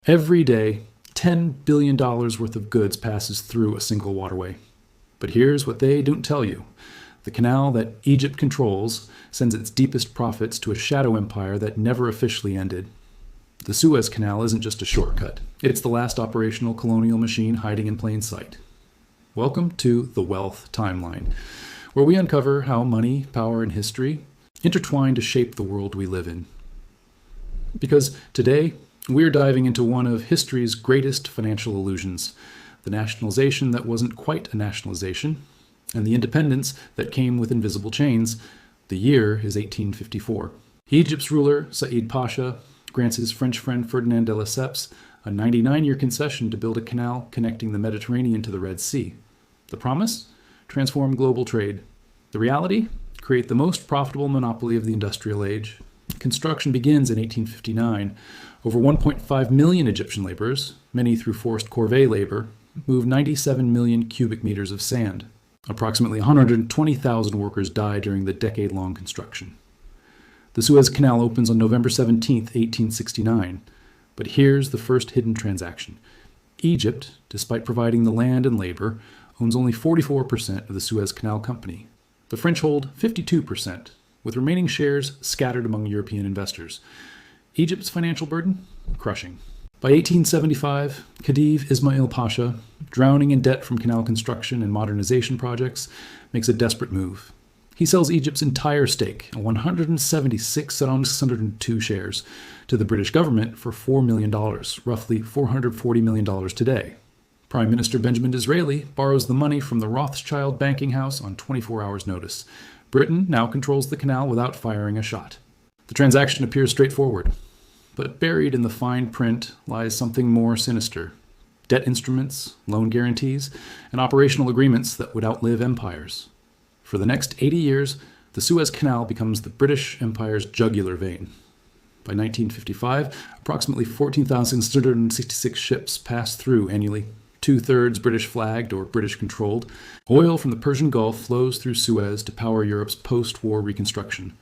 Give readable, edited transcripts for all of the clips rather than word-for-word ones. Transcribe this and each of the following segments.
Every day, $10 billion worth of goods passes through a single waterway. But here's what they don't tell you. The canal that Egypt controls sends its deepest profits to a shadow empire that never officially ended. The Suez Canal isn't just a shortcut. It's the last operational colonial machine hiding in plain sight. Welcome to The Wealth Timeline, where we uncover how money, power, and history intertwine to shape the world we live in. Because today, we're diving into one of history's greatest financial illusions, the nationalization that wasn't quite a nationalization, and the independence that came with invisible chains. The year is 1854. Egypt's ruler, Said Pasha, grants his French friend Ferdinand de Lesseps a 99-year concession to build a canal connecting the Mediterranean to the Red Sea. The promise? Transform global trade. The reality? Create the most profitable monopoly of the industrial age. Construction begins in 1859. Over 1.5 million Egyptian laborers, many through forced corvée labor, move 97 million cubic meters of sand. Approximately 120,000 workers die during the decade-long construction. The Suez Canal opens on November 17, 1869. But here's the first hidden transaction. Egypt, despite providing the land and labor, owns only 44% of the Suez Canal Company. The French hold 52%, with remaining shares scattered among European investors. Egypt's financial burden? Crushing. By 1875, Khedive Ismail Pasha, drowning in debt from canal construction and modernization projects, makes a desperate move. He sells Egypt's entire stake, 176,602 shares, to the British government for $4 million, roughly $440 million today. Prime Minister Benjamin Disraeli borrows the money from the Rothschild banking house on 24 hours' notice. Britain now controls the canal without firing a shot. The transaction appears straightforward. But buried in the fine print lies something more sinister. Debt instruments, loan guarantees, and operational agreements that would outlive empires. For the next 80 years, the Suez Canal becomes the British Empire's jugular vein. By 1955, approximately 14,666 ships pass through annually, 2/3 British flagged or British controlled. Oil from the Persian Gulf flows through Suez to power Europe's post-war reconstruction.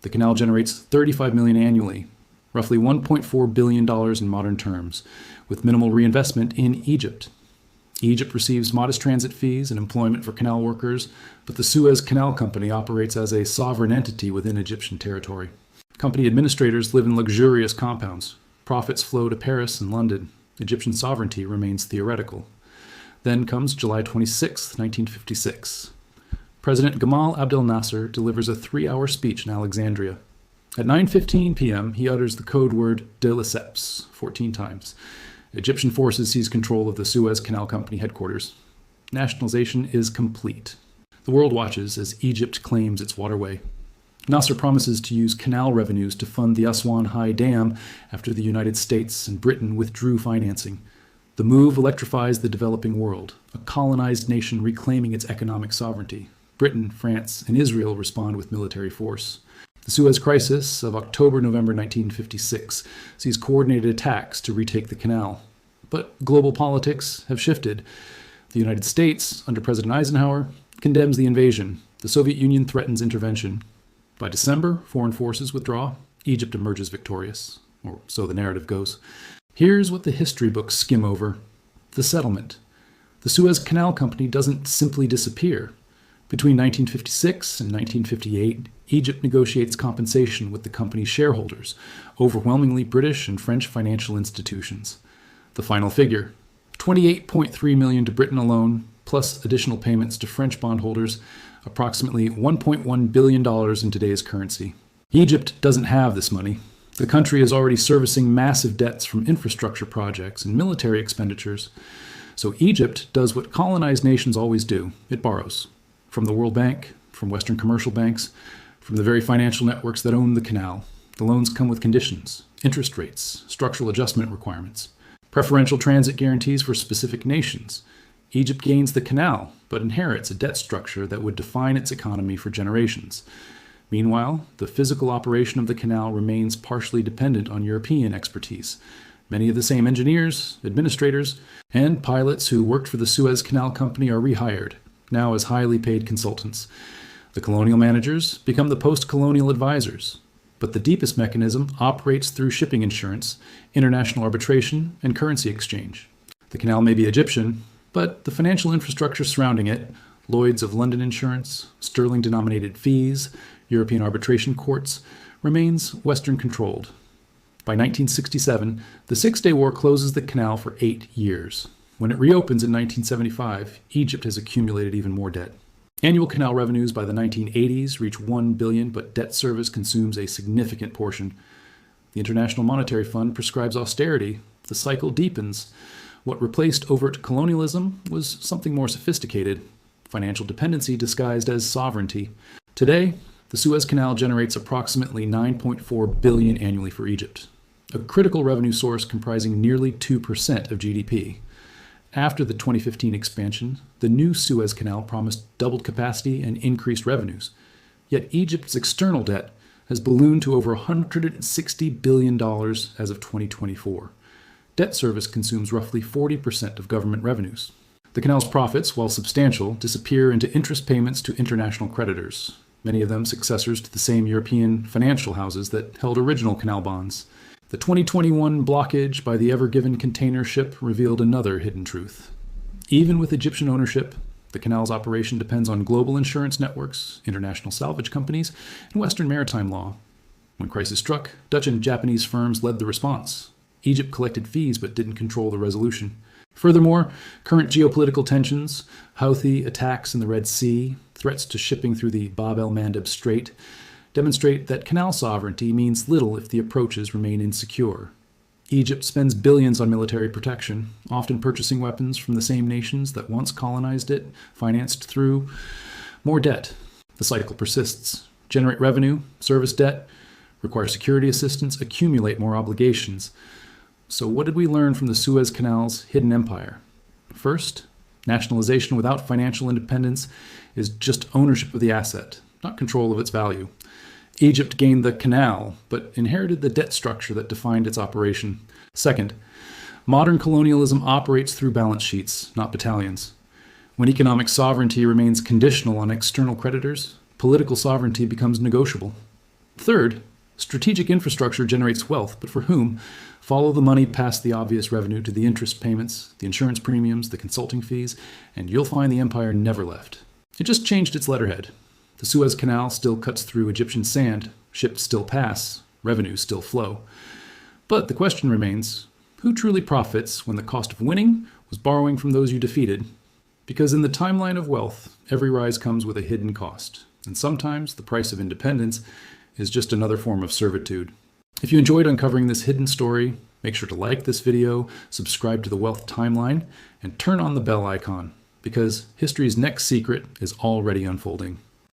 The canal generates $35 million annually, roughly $1.4 billion in modern terms, with minimal reinvestment in Egypt. Egypt receives modest transit fees and employment for canal workers, but the Suez Canal Company operates as a sovereign entity within Egyptian territory. Company administrators live in luxurious compounds. Profits flow to Paris and London. Egyptian sovereignty remains theoretical. Then comes July 26, 1956. President Gamal Abdel Nasser delivers a 3-hour speech in Alexandria. At 9:15 p.m., he utters the code word de Lesseps 14 times. Egyptian forces seize control of the Suez Canal Company headquarters. Nationalization is complete. The world watches as Egypt claims its waterway. Nasser promises to use canal revenues to fund the Aswan High Dam after the United States and Britain withdrew financing. The move electrifies the developing world, a colonized nation reclaiming its economic sovereignty. Britain, France, and Israel respond with military force. The Suez Crisis of October-November 1956 sees coordinated attacks to retake the canal. But global politics have shifted. The United States, under President Eisenhower, condemns the invasion. The Soviet Union threatens intervention. By December, foreign forces withdraw. Egypt emerges victorious, or so the narrative goes. Here's what the history books skim over. The settlement. The Suez Canal Company doesn't simply disappear. Between 1956 and 1958, Egypt negotiates compensation with the company's shareholders, overwhelmingly British and French financial institutions. The final figure, $28.3 million to Britain alone, plus additional payments to French bondholders, approximately $1.1 billion in today's currency. Egypt doesn't have this money. The country is already servicing massive debts from infrastructure projects and military expenditures. So Egypt does what colonized nations always do. It borrows. From the World Bank, from Western commercial banks, from the very financial networks that own the canal. The loans come with conditions, interest rates, structural adjustment requirements, preferential transit guarantees for specific nations. Egypt gains the canal, but inherits a debt structure that would define its economy for generations. Meanwhile, the physical operation of the canal remains partially dependent on European expertise. Many of the same engineers, administrators, and pilots who worked for the Suez Canal Company are rehired, now as highly paid consultants. The colonial managers become the post-colonial advisors. But the deepest mechanism operates through shipping insurance, international arbitration, and currency exchange. The canal may be Egyptian, but the financial infrastructure surrounding it, Lloyd's of London insurance, sterling-denominated fees, European arbitration courts, remains Western-controlled. By 1967, the Six-Day War closes the canal for 8 years. When it reopens in 1975, Egypt has accumulated even more debt. Annual canal revenues by the 1980s reach $1 billion, but debt service consumes a significant portion. The International Monetary Fund prescribes austerity. The cycle deepens. What replaced overt colonialism was something more sophisticated, financial dependency disguised as sovereignty. Today, the Suez Canal generates approximately $9.4 billion annually for Egypt, a critical revenue source comprising nearly 2% of GDP. After the 2015 expansion, the new Suez Canal promised doubled capacity and increased revenues. Yet Egypt's external debt has ballooned to over $160 billion as of 2024. Debt service consumes roughly 40% of government revenues. The canal's profits, while substantial, disappear into interest payments to international creditors, many of them successors to the same European financial houses that held original canal bonds. The 2021 blockage by the Ever Given container ship revealed another hidden truth. Even with Egyptian ownership, the canal's operation depends on global insurance networks, international salvage companies, and Western maritime law. When crisis struck, Dutch and Japanese firms led the response. Egypt collected fees but didn't control the resolution. Furthermore, current geopolitical tensions, Houthi attacks in the Red Sea, threats to shipping through the Bab el-Mandeb Strait, demonstrate that canal sovereignty means little if the approaches remain insecure. Egypt spends billions on military protection, often purchasing weapons from the same nations that once colonized it, financed through more debt. The cycle persists. Generate revenue, service debt, require security assistance, accumulate more obligations. So what did we learn from the Suez Canal's hidden empire? First, nationalization without financial independence is just ownership of the asset, not control of its value. Egypt gained the canal, but inherited the debt structure that defined its operation. Second, modern colonialism operates through balance sheets, not battalions. When economic sovereignty remains conditional on external creditors, political sovereignty becomes negotiable. Third, strategic infrastructure generates wealth, but for whom? Follow the money past the obvious revenue to the interest payments, the insurance premiums, the consulting fees, and you'll find the empire never left. It just changed its letterhead. The Suez Canal still cuts through Egyptian sand, ships still pass, revenues still flow. But the question remains, who truly profits when the cost of winning was borrowing from those you defeated? Because in the timeline of wealth, every rise comes with a hidden cost, and sometimes the price of independence is just another form of servitude. If you enjoyed uncovering this hidden story, make sure to like this video, subscribe to the Wealth Timeline, and turn on the bell icon, because history's next secret is already unfolding.